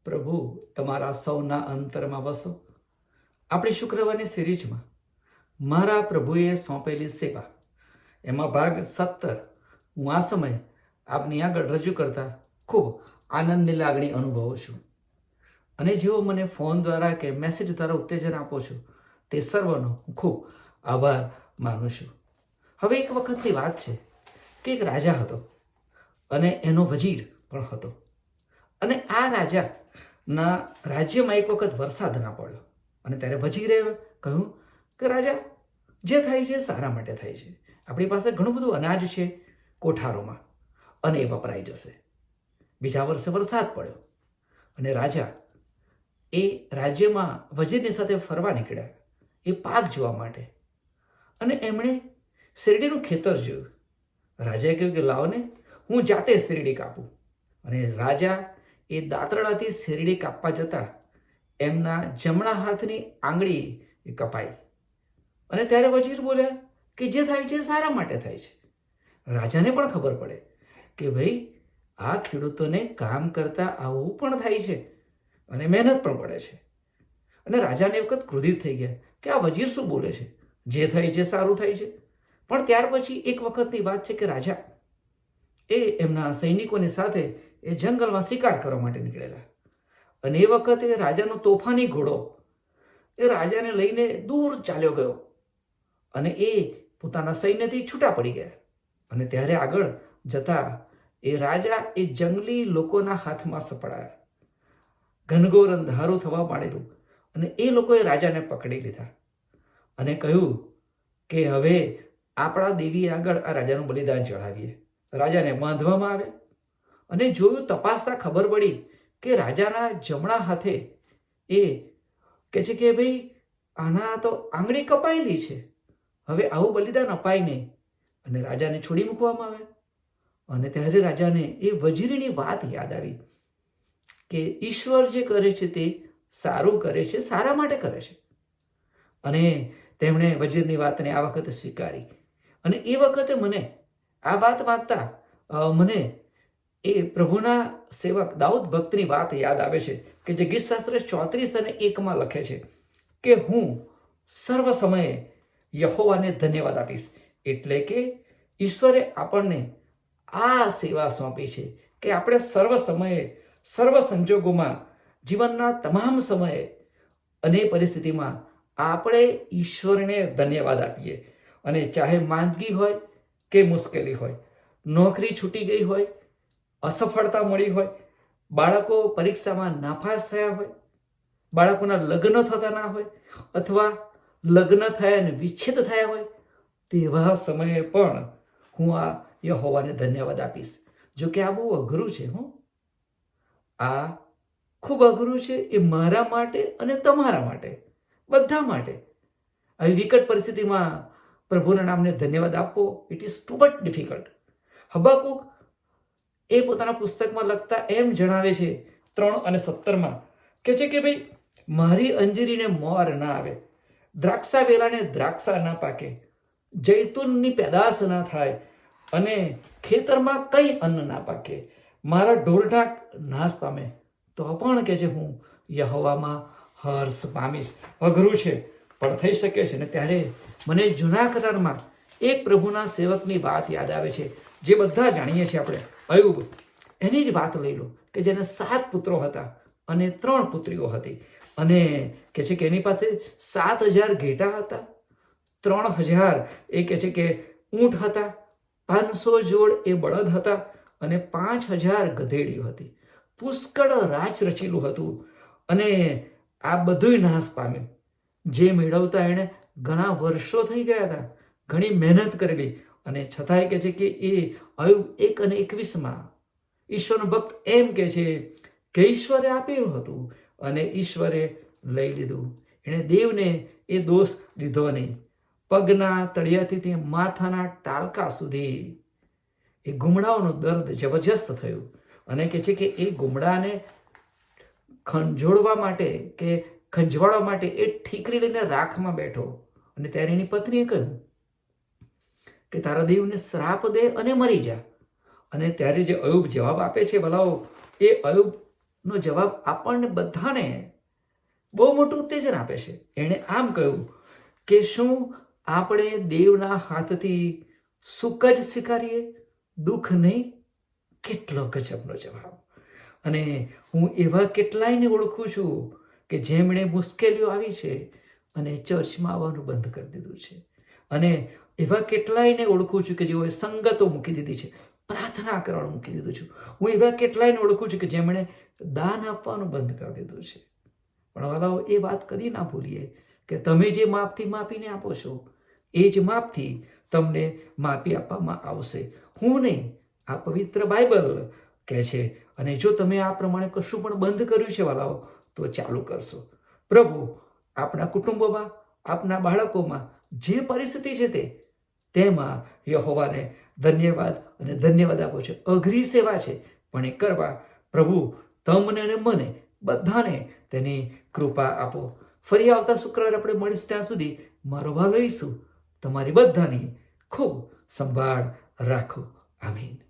પ્રભુ તમારા સૌના અંતરમાં વસો. આપણી શુક્રવારની સિરીઝમાં મારા પ્રભુએ સોંપેલી સેવા એમાં ભાગ 17 હું આ સમયે આપની આગળ રજૂ કરતા ખૂબ આનંદની લાગણી અનુભવું છું. અને જેઓ મને ફોન દ્વારા કે મેસેજ દ્વારા ઉત્તેજન આપો છો તે સર્વનો હું ખૂબ આભાર માનું છું. હવે એક વખતની વાત છે કે એક રાજા હતો અને એનો વજીર પણ હતો. અને આ રાજાના રાજ્યમાં એક વખત વરસાદ ના પડ્યો અને ત્યારે વજીરે કહ્યું કે રાજા, જે થાય છે સારા માટે થાય છે. આપણી પાસે ઘણું બધું અનાજ છે કોઠારોમાં અને એ વપરાઈ જશે. બીજા વર્ષે વરસાદ પડ્યો અને રાજા એ રાજ્યમાં વજીરની સાથે ફરવા નીકળ્યા એ પાક જોવા માટે. અને એમણે શેરડીનું ખેતર જોયું. રાજાએ કહ્યું કે લાવો ને હું જાતે શેરડી કાપું. અને રાજા એ દાંતરડાથી શેરડી કાપવા જતા એમના જમણા હાથની આંગળી કપાઈ. અને ત્યારે વજીર બોલ્યા કે જે થાય છે સારા માટે થાય છે. રાજાને પણ ખબર પડે કે ભાઈ આ ખેડૂતોને કામ કરતા આવું પણ થાય છે અને મહેનત પણ પડે છે. અને રાજાને વખત ક્રોધિત થઈ ગયા કે આ વજીર શું બોલે છે, જે થાય છે સારું થાય છે. પણ ત્યાર પછી એક વખતની વાત છે કે રાજા એ એમના સૈનિકોની સાથે એ જંગલમાં શિકાર કરવા માટે નીકળેલા. અને એ વખતે રાજાનો તોફાની ઘોડો એ રાજાને લઈને દૂર ચાલ્યો ગયો અને એ પોતાના સૈન્યથી છૂટા પડી ગયા. અને ત્યારે આગળ જતા એ રાજા એ જંગલી લોકોના હાથમાં સપડાયા. ઘનઘોર અંધારું થવા માંડેલું અને એ લોકોએ રાજાને પકડી લીધા અને કહ્યું કે હવે આપણા દેવી આગળ આ રાજાનું બલિદાન ચઢાવીએ. રાજાને બાંધવામાં આવે અને જોયું, તપાસતા ખબર પડી કે રાજાના જમણા હાથે એ કહે છે કે ભાઈ આના તો આંગળી કપાયેલી છે, હવે આવું બલિદાન અપાય નહીં. અને રાજાને છોડી મૂકવામાં આવે. અને ત્યારે રાજાને એ વજીરની વાત યાદ આવી કે ઈશ્વર જે કરે છે તે સારું કરે છે, સારા માટે કરે છે. અને તેમણે વજીરની વાતને આ વખતે સ્વીકારી. અને એ વખતે મને આ વાત વાંચતા મને એ પ્રભુના સેવક દાઉદ ભક્તની વાત યાદ આવે છે કે જે ગીતશાસ્ત્ર 34 અને 1 લખે છે કે હું સર્વ સમયે યહોવાને ધન્યવાદ આપીશ. એટલે કે ઈશ્વરે આપણને આ સેવા સોંપી છે કે આપણે સર્વ સમયે સર્વ સંજોગોમાં જીવનના તમામ સમયે અને પરિસ્થિતિમાં આપણે ઈશ્વરને ધન્યવાદ આપીએ. અને ચાહે માંદગી હોય કે મુશ્કેલી હોય, નોકરી છૂટી ગઈ હોય, અસફળતા મળી હોય, બાળકો પરીક્ષામાં નાપાસ થયા હોય, બાળકોના લગ્ન થતા ના હોય, અથવા લગ્ન થયા અને વિચ્છેદ થયા હોય, તેવા સમયે પણ હું આ યહોવાને ધન્યવાદ આપીશ. જો કે આ બહુ અઘરું છે. આ ખૂબ અઘરું છે. એ મારા માટે અને તમારા માટે, બધા માટે. આવી વિકટ પરિસ્થિતિમાં પ્રભુના નામને ધન્યવાદ આપવો, it is too much difficult. Habakkuk એ પોતાના પુસ્તકમાં લખતા એમ જણાવે છે 3 અને 17 કે છે કે ભાઈ મારી અંજીરીને મોર ના આવે, દ્રાક્ષા વેલાને દ્રાક્ષા ના પાકે, જૈતુનની પેદાશ ના થાય અને ખેતરમાં કઈ અન્ન ના પાકે, મારા ઢોરઢાક નાશ પામે, તો પણ કે છે હું યહોવામાં હર્ષ પામીશ. અઘરું છે પણ થઈ શકે છે. ને ત્યારે મને જૂના કરારમાં એક પ્રભુના સેવકની વાત યાદ આવે છે જે બધા જાણીએ છીએ આપણે, અયુબ. એની જ વાત લઈ લો કે જેને 7 પુત્રો હતા અને 3 પુત્રીઓ હતી. અને કે છે કે એની પાસે 7,000 ઘેટા હતા, 3,000 એ કે છે કે ઊંટ હતા, 500 જોડ એ બળદ હતા અને 5,000 ગધેડીઓ હતી. પુષ્કળ રાજ રચેલું હતું. અને આ બધું નાશ પામ્યું. જે મેળવતા એણે ઘણા વર્ષો થઈ ગયા હતા, ઘણી મહેનત કરેલી. અને છતાંય કે છે કે એ અયુબ 1 અને 21 ઈશ્વરનો ભક્ત એમ કે છે કે ઈશ્વરે આપેલું હતું અને ઈશ્વરે લઈ લીધું. એણે દેવને એ દોષ દીધો નહીં. પગના તળિયાથી તે માથાના ટાળકા સુધી એ ગુમડાઓનું દર્દ જબરજસ્ત થયું. અને કે છે કે એ ગુમડાને ખંજોળવા માટે કે ખંજવાળવા માટે એ ઠીકરી લઈને રાખમાં બેઠો. અને ત્યારે એની પત્નીએ કહ્યું કે તારા દેવને શ્રાપ દે અને મરી જા. અને ત્યારે જે અયુબ જવાબ આપે છે ભલાઓ, એ અયુબ નો જવાબ આપણને બધાને બહુ મોટું ઉત્તેજન આપે છે. એણે આમ કહ્યું કે શું આપણે દેવના હાથથી સુખ જ સ્વીકારીએ, દુઃખ નહીં? કેટલો ગજબનો જવાબ! અને હું એવા કેટલાયને ઓળખું છું કે જેમણે મુશ્કેલીઓ આવી છે અને ચર્ચમાં આવવાનું બંધ કરી દીધું છે. અને એવા કેટલાયને ઓળખું છું કે જેઓએ સંગતો મૂકી દીધી છે, પ્રાર્થના કરવાનું મૂકી દીધું છું. હું એવા કેટલાયને ઓળખું છું કે જેમણે દાન આપવાનું બંધ કરી દીધું છે. પણ વાલાઓ, એ વાત કદી ના ભૂલીએ કે તમે જે માપથી માપીને આપો છો એ જ માપથી તમને માપી આપવામાં આવશે. હું નહીં, આ પવિત્ર બાઇબલ કહે છે. અને જો તમે આ પ્રમાણે કશું પણ બંધ કર્યું છે વાલાઓ, તો ચાલુ કરશો. પ્રભુ આપણા કુટુંબોમાં, આપના બાળકોમાં જે પરિસ્થિતિ છે તેમાં યહોવાને ધન્યવાદ અને ધન્યવાદ આપો છો. અઘરી સેવા છે, પણ એ કરવા પ્રભુ તમને અને મને બધાને તેની કૃપા આપો. ફરી આવતા શુક્રવારે આપણે મળીશું. ત્યાં સુધી મારો વાલો ઈસુ તમારી બધાની ખૂબ સંભાળ રાખો. આમીન.